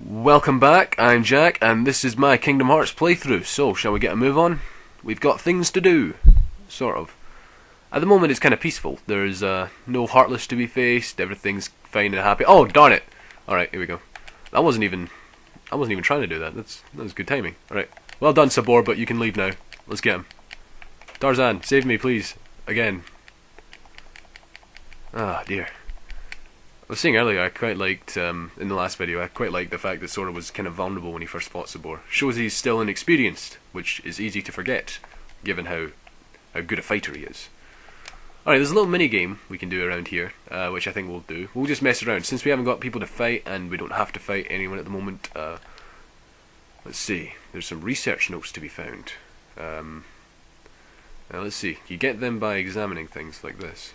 Welcome back, I'm Jack, and this is my Kingdom Hearts playthrough. So, shall we get a move on? We've got things to do. Sort of. At the moment it's kind of peaceful. There's no Heartless to be faced, everything's fine and happy. Oh, darn it! Alright, here we go. I wasn't even trying to do that. That was good timing. Alright. Well done, Sabor, but you can leave now. Let's get him. Tarzan, save me, please. Again. Ah, dear. I was saying earlier, I quite liked, in the last video, I quite liked the fact that Sora was kind of vulnerable when he first fought Sabor. Shows he's still inexperienced, which is easy to forget, given how good a fighter he is. Alright, there's a little mini-game we can do around here, which I think we'll do. We'll just mess around. Since we haven't got people to fight, and we don't have to fight anyone at the moment, let's see. There's some research notes to be found. Now let's see. You get them by examining things like this.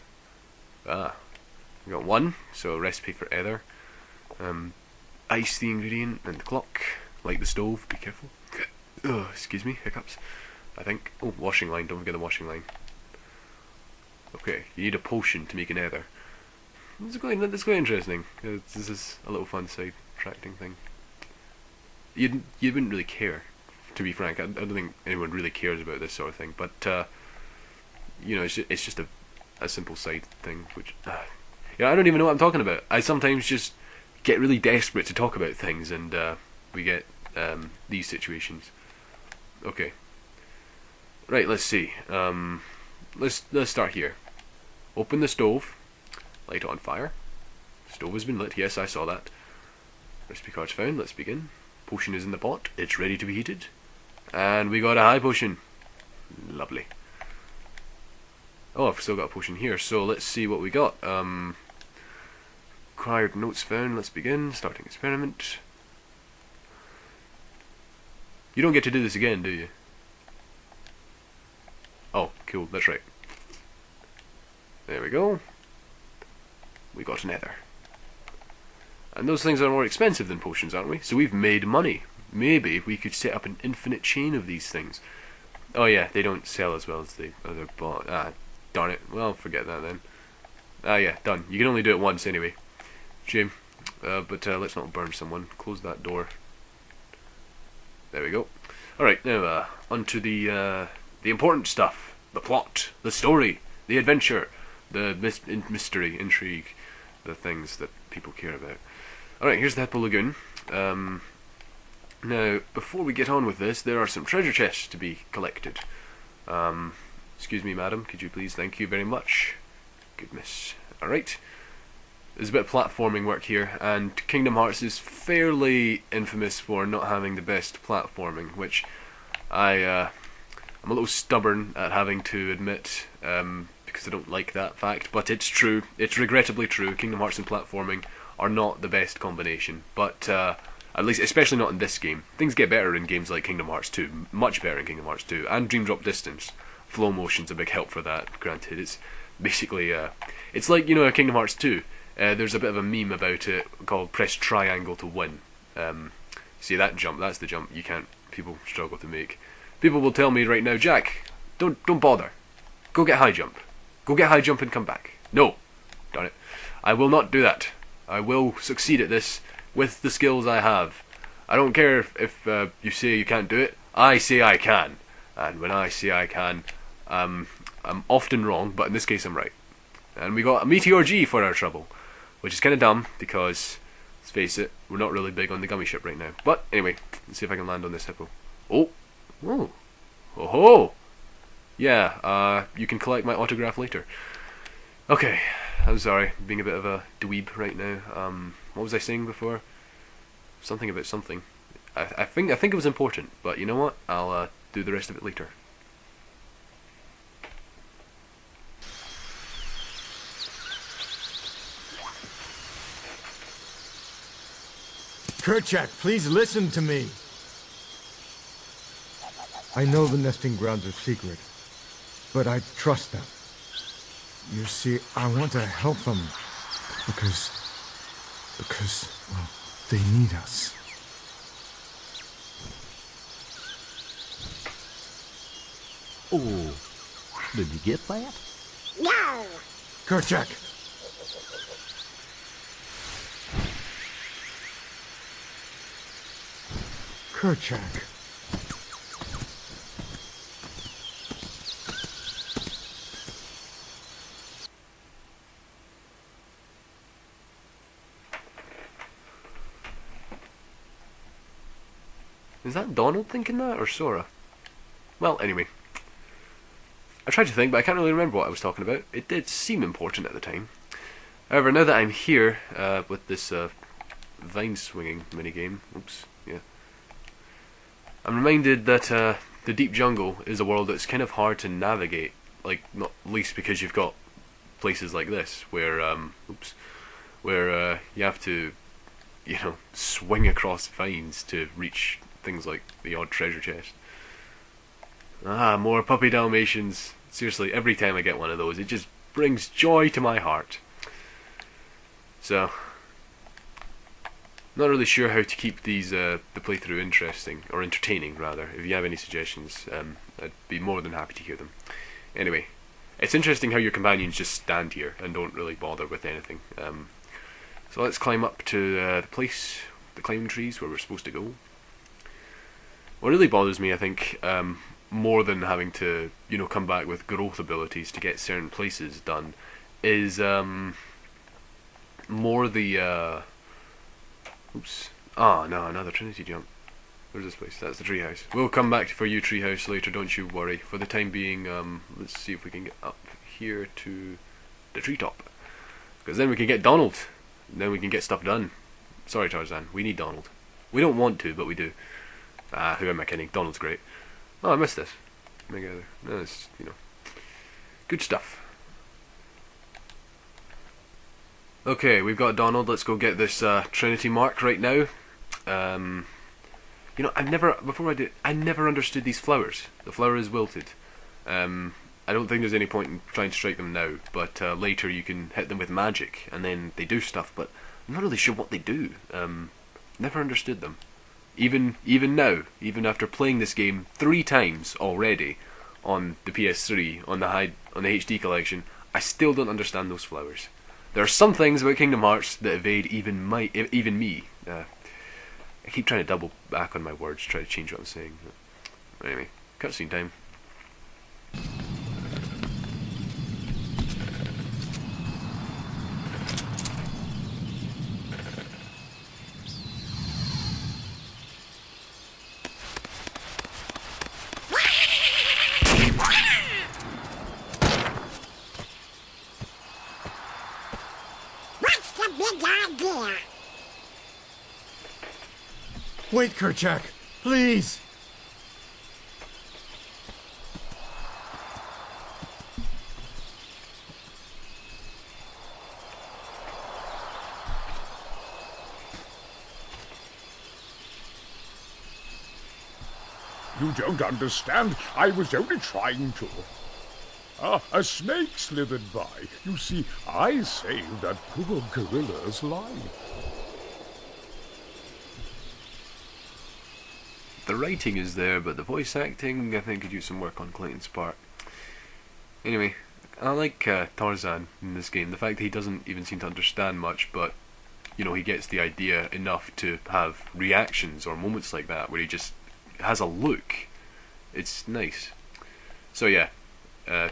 We got one, so recipe for either. Ice the ingredient and the clock. Light the stove, be careful. Oh, excuse me, hiccups. I think. Oh, washing line, don't forget the washing line. Okay, you need a potion to make an ether. That's quite interesting. This is a little fun side tracking thing. You wouldn't really care, to be frank. I don't think anyone really cares about this sort of thing, but you know, it's just a simple side thing, which yeah, I don't even know what I'm talking about. I sometimes just get really desperate to talk about things, and we get these situations. Okay, right. Let's see. Let's start here. Open the stove. Light it on fire. Stove has been lit. Yes, I saw that. Recipe cards found. Let's begin. Potion is in the pot. It's ready to be heated. And we got a high potion. Lovely. Oh, I've still got a potion here, so let's see what we got. Required notes found. Let's begin. Starting experiment. You don't get to do this again, do you? Oh, cool. That's right. There we go. We got an ether. And those things are more expensive than potions, aren't we? So we've made money. Maybe we could set up an infinite chain of these things. Oh yeah, they don't sell as well as the other bought. Ah, darn it. Well, forget that then. Ah yeah, done. You can only do it once anyway. Shame. But let's not burn someone. Close that door. There we go. Alright, now on to the important stuff. The plot. The story. The adventure. The mystery, intrigue. The things that people care about. Alright, here's the Hippo Lagoon. Now, before we get on with this, there are some treasure chests to be collected. Excuse me, madam, could you please? Thank you very much. Goodness. Alright. There's a bit of platforming work here, and Kingdom Hearts is fairly infamous for not having the best platforming, which I'm a little stubborn at having to admit, because I don't like that fact, but it's true. It's regrettably true. Kingdom Hearts and platforming are not the best combination, but at least, especially not in this game. Things get better in games like Kingdom Hearts 2, much better in Kingdom Hearts 2, and Dream Drop Distance. Flow motion's a big help for that, granted. It's basically, it's like, you know, Kingdom Hearts 2, there's a bit of a meme about it called press triangle to win. See that jump, that's the jump people struggle to make. People will tell me right now, Jack, don't bother. Go get high jump. Go get high jump and come back. No. Darn it. I will not do that. I will succeed at this with the skills I have. I don't care if you say you can't do it. I say I can. And when I say I can, I'm often wrong, but in this case I'm right. And we got a Meteor G for our trouble, which is kind of dumb because, let's face it, we're not really big on the gummy ship right now. But anyway, let's see if I can land on this hippo. Oh! Whoa! Oh ho! Yeah, you can collect my autograph later. Okay, I'm sorry, I'm being a bit of a dweeb right now. What was I saying before? Something about something. I think it was important, but you know what? I'll do the rest of it later. Kerchak, please listen to me. I know the nesting grounds are secret, but I trust them. You see, I want to help them because, well, they need us. Oh, did you get that? No! Kerchak! Kerchak. Is that Donald thinking that, or Sora? Well, anyway. I tried to think, but I can't really remember what I was talking about. It did seem important at the time. However, now that I'm here with this vine swinging minigame, I'm reminded that the deep jungle is a world that's kind of hard to navigate. Like, not least because you've got places like this where you have to, swing across vines to reach things like the odd treasure chest. Ah, more puppy Dalmatians. Seriously, every time I get one of those, it just brings joy to my heart. So, not really sure how to keep these the playthrough interesting, or entertaining rather. If you have any suggestions, I'd be more than happy to hear them. Anyway, it's interesting how your companions just stand here and don't really bother with anything. So let's climb up to the place, the climbing trees where we're supposed to go. What really bothers me, I think, more than having to, come back with growth abilities to get certain places done, is more the no, another Trinity jump. Where's this place? That's the treehouse. We'll come back for you, treehouse, later, don't you worry. For the time being, let's see if we can get up here to the treetop, because then we can get Donald. Then we can get stuff done. Sorry, Tarzan, we need Donald. We don't want to, but we do. Who am I kidding? Donald's great. Oh, I missed this. No, it's, good stuff. Okay, we've got Donald. Let's go get this Trinity mark right now. I never understood these flowers. The flower is wilted. I don't think there's any point in trying to strike them now, but later you can hit them with magic, and then they do stuff, but I'm not really sure what they do. Never understood them. Even now, even after playing this game 3 times already on the PS3, on the HD collection, I still don't understand those flowers. There are some things about Kingdom Hearts that evade even me. I keep trying to double back on my words, try to change what I'm saying. Anyway, cutscene time. Wait, Kerchak, please! You don't understand. I was only trying to. A snake slithered by. You see, I saved that poor gorilla's life. The writing is there, but the voice acting, I think, could use some work on Clayton's part. Anyway, I like Tarzan in this game. The fact that he doesn't even seem to understand much, but, he gets the idea enough to have reactions or moments like that, where he just has a look. It's nice. So yeah,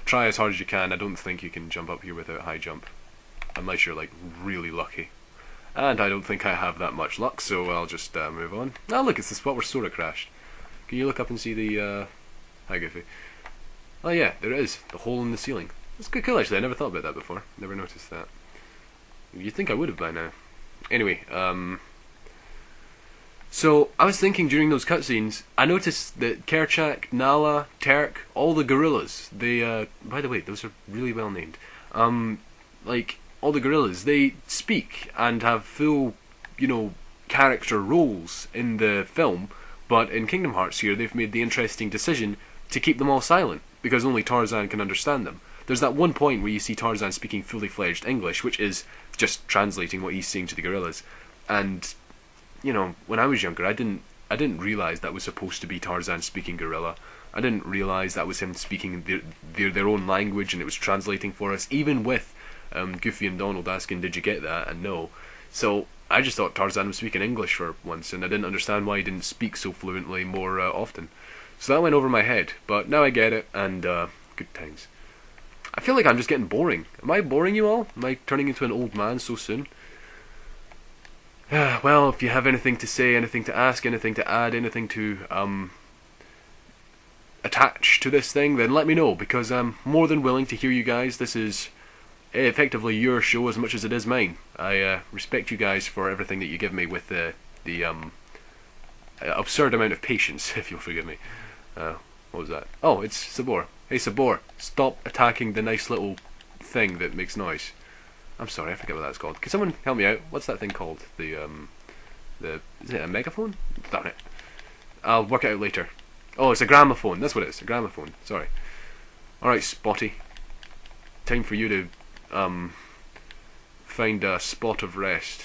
try as hard as you can. I don't think you can jump up here without high jump, unless you're, really lucky. And I don't think I have that much luck, so I'll just move on. Ah, look, it's the spot where Sora crashed. Can you look up and see the, hi Goofy. Oh yeah, there it is, the hole in the ceiling. That's quite cool actually, I never thought about that before. Never noticed that. You'd think I would have by now. Anyway, so I was thinking during those cutscenes, I noticed that Kerchak, Nala, Terk, all the gorillas, they, by the way, those are really well named. All the gorillas, they speak and have full, character roles in the film, but in Kingdom Hearts here, they've made the interesting decision to keep them all silent, because only Tarzan can understand them. There's that one point where you see Tarzan speaking fully fledged English, which is just translating what he's saying to the gorillas. And, when I was younger, I didn't realise that was supposed to be Tarzan speaking gorilla. I didn't realise that was him speaking their own language and it was translating for us, even with Goofy and Donald asking, did you get that? And no. So, I just thought Tarzan was speaking English for once, and I didn't understand why he didn't speak so fluently more often. So that went over my head, but now I get it, and good times. I feel like I'm just getting boring. Am I boring you all? Am I turning into an old man so soon? Well, if you have anything to say, anything to ask, anything to add, anything to attach to this thing, then let me know, because I'm more than willing to hear you guys. This is effectively your show as much as it is mine. I respect you guys for everything that you give me with the absurd amount of patience, if you'll forgive me. What was that? Oh, it's Sabor. Hey Sabor, stop attacking the nice little thing that makes noise. I'm sorry, I forget what that's called. Can someone help me out? What's that thing called? Is it a megaphone? Darn it. I'll work it out later. Oh, it's a gramophone. That's what it is. A gramophone. Sorry. Alright, Spotty. Time for you to find a spot of rest.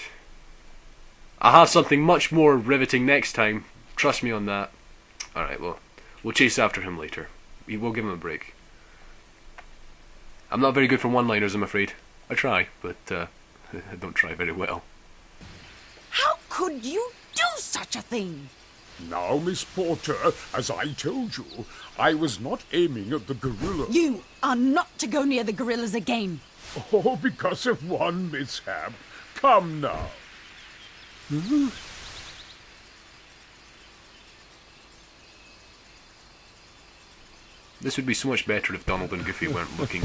I'll have something much more riveting next time. Trust me on that. Alright, well, we'll chase after him later. We'll give him a break. I'm not very good for one-liners, I'm afraid. I try, but I don't try very well. How could you do such a thing? Now, Miss Porter, as I told you, I was not aiming at the gorilla. You are not to go near the gorillas again. Oh, because of one mishap. Come now. This would be so much better if Donald and Goofy weren't looking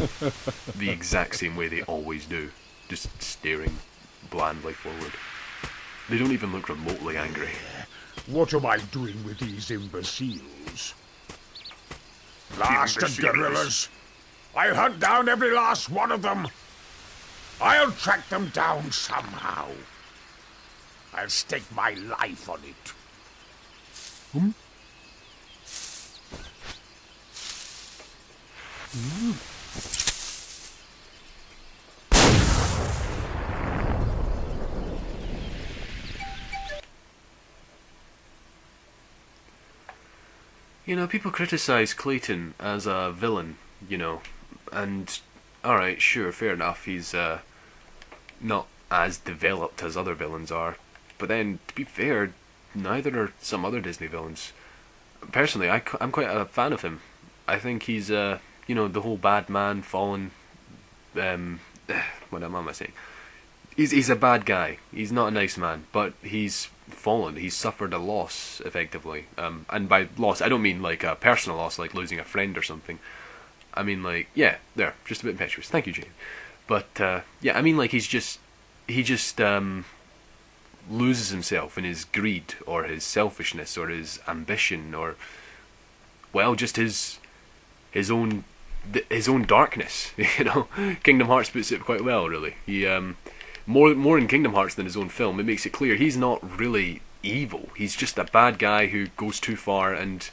the exact same way they always do. Just staring blandly forward. They don't even look remotely angry. What am I doing with these imbeciles? Blasted gorillas! I'll hunt down every last one of them! I'll track them down somehow. I'll stake my life on it. You know, people criticize Clayton as a villain, you know, and alright, sure, fair enough, he's not as developed as other villains are, but then, to be fair, neither are some other Disney villains. Personally, I'm quite a fan of him. I think he's, you know, the whole bad man fallen, what am I saying? He's a bad guy. He's not a nice man, but he's fallen. He's suffered a loss, effectively. And by loss, I don't mean like a personal loss, like losing a friend or something. I mean like, yeah, there, just a bit impetuous. Thank you, Jane. But yeah, I mean like he just loses himself in his greed or his selfishness or his ambition or, well, just his own darkness. You know, Kingdom Hearts puts it quite well, really. He more in Kingdom Hearts than his own film. It makes it clear he's not really evil. He's just a bad guy who goes too far and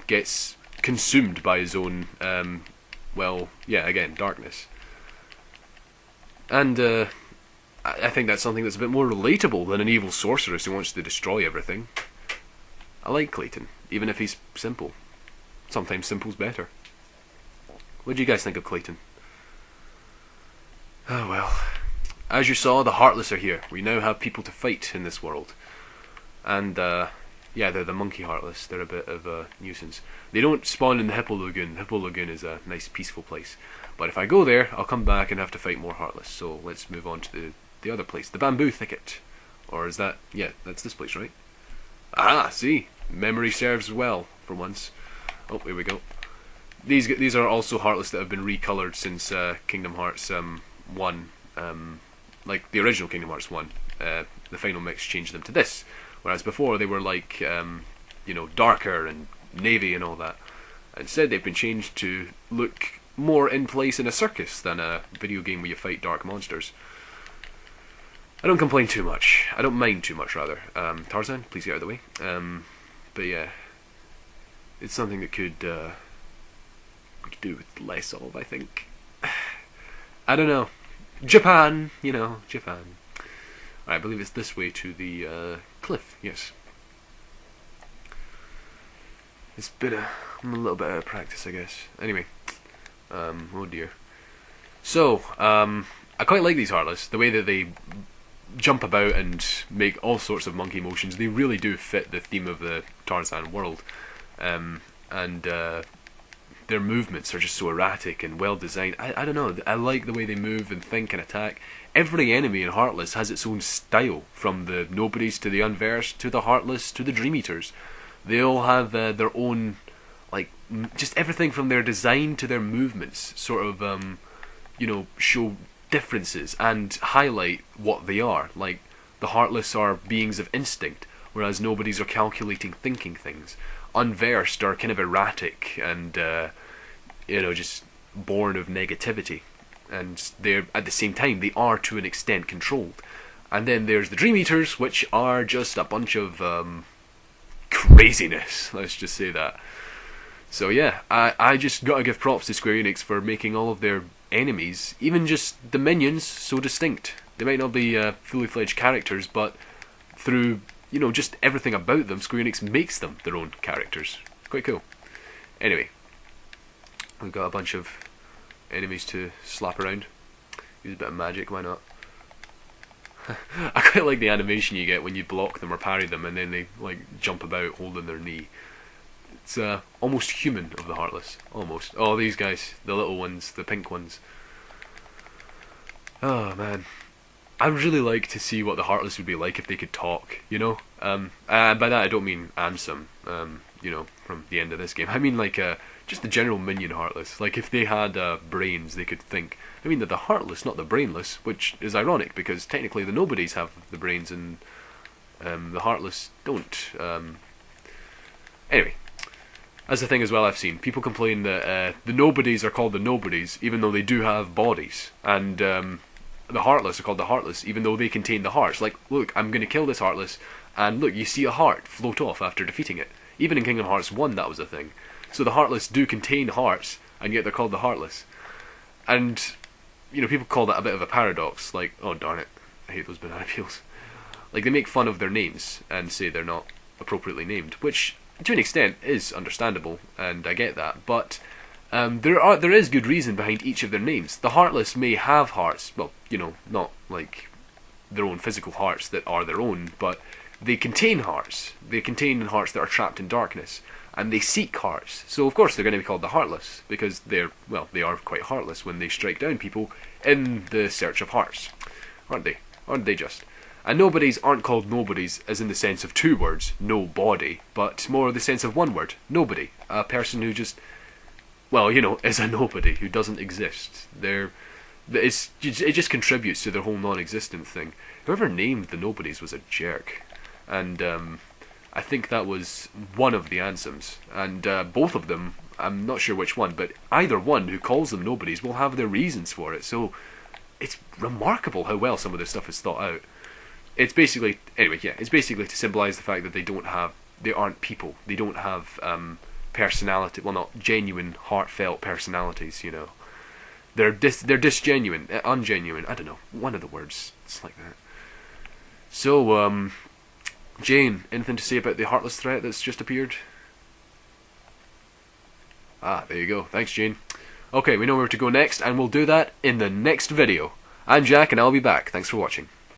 gets consumed by his own, well, yeah, again, darkness. And I think that's something that's a bit more relatable than an evil sorceress who wants to destroy everything. I like Clayton, even if he's simple. Sometimes simple's better. What do you guys think of Clayton? Oh well. As you saw, the Heartless are here. We now have people to fight in this world. And, yeah, they're the Monkey Heartless. They're a bit of a nuisance. They don't spawn in the Hippo Lagoon. Hippo Lagoon is a nice, peaceful place. But if I go there, I'll come back and have to fight more Heartless. So let's move on to the other place. The Bamboo Thicket. Or is that... yeah, that's this place, right? Ah, see? Memory serves well, for once. Oh, here we go. These are also Heartless that have been recolored since Kingdom Hearts 1. Like the original Kingdom Hearts 1. The final mix changed them to this. Whereas before they were like, you know, darker and navy and all that. Instead they've been changed to look more in place in a circus than a video game where you fight dark monsters. I don't complain too much. I don't mind too much, rather. Tarzan, please get out of the way. But yeah, it's something that we could do with less of, I think. I don't know. Japan, you know, Japan. I believe it's this way to the cliff, yes. It's been a little bit out of practice, I guess. Anyway, oh dear. So, I quite like these Heartless. The way that they jump about and make all sorts of monkey motions. They really do fit the theme of the Tarzan world, and their movements are just so erratic and well designed. I don't know, I like the way they move and think and attack. Every enemy in Heartless has its own style, from the Nobodies to the Unversed to the Heartless to the Dream Eaters. They all have their own, like, just everything from their design to their movements sort of, show differences and highlight what they are. Like, the Heartless are beings of instinct, whereas Nobodies are calculating, thinking things. Unversed are kind of erratic and, just born of negativity. And they're, at the same time, they are to an extent controlled. And then there's the Dream Eaters, which are just a bunch of craziness, let's just say that. So yeah, I just gotta give props to Square Enix for making all of their enemies, even just the minions, so distinct. They might not be fully fledged characters, but through, just everything about them, Square Enix makes them their own characters. Quite cool. Anyway, we've got a bunch of enemies to slap around. Use a bit of magic, why not? I quite like the animation you get when you block them or parry them, and then they like jump about holding their knee. It's almost human of the Heartless. Almost. Oh, these guys, the little ones, the pink ones. Oh man, I'd really like to see what the Heartless would be like if they could talk. By that I don't mean Ansem. From the end of this game. I mean like just the general minion Heartless. Like if they had brains, they could think. I mean they're the Heartless, not the brainless, which is ironic because technically the Nobodies have the brains and the Heartless don't. Anyway, that's the thing as well I've seen. People complain that the Nobodies are called the Nobodies even though they do have bodies, and the Heartless are called the Heartless even though they contain the hearts. Like, look, I'm going to kill this Heartless, and look, you see a heart float off after defeating it. Even in Kingdom Hearts 1 that was a thing. So the Heartless do contain hearts, and yet they're called the Heartless. And, people call that a bit of a paradox. Like, oh darn it, I hate those banana peels. Like, they make fun of their names and say they're not appropriately named, which, to an extent, is understandable, and I get that. But there is good reason behind each of their names. The Heartless may have hearts, well, not like their own physical hearts that are their own, but they contain hearts. They contain hearts that are trapped in darkness, and they seek hearts. So of course they're going to be called the Heartless, because they are quite heartless when they strike down people in the search of hearts. Aren't they? Aren't they just? And Nobodies aren't called Nobodies as in the sense of two words, nobody, but more the sense of one word, nobody. A person who just, is a nobody, who doesn't exist. It just contributes to their whole non-existent thing. Whoever named the Nobodies was a jerk. And I think that was one of the Ansems. And both of them, I'm not sure which one, but either one who calls them Nobodies will have their reasons for it. So it's remarkable how well some of this stuff is thought out. It's basically to symbolise the fact that they aren't people. They don't have personality, well, not genuine, heartfelt personalities, They're disgenuine, ungenuine, I don't know, one of the words, it's like that. So, Jane, anything to say about the Heartless threat that's just appeared? Ah, there you go. Thanks, Jane. Okay, we know where to go next, and we'll do that in the next video. I'm Jack, and I'll be back. Thanks for watching.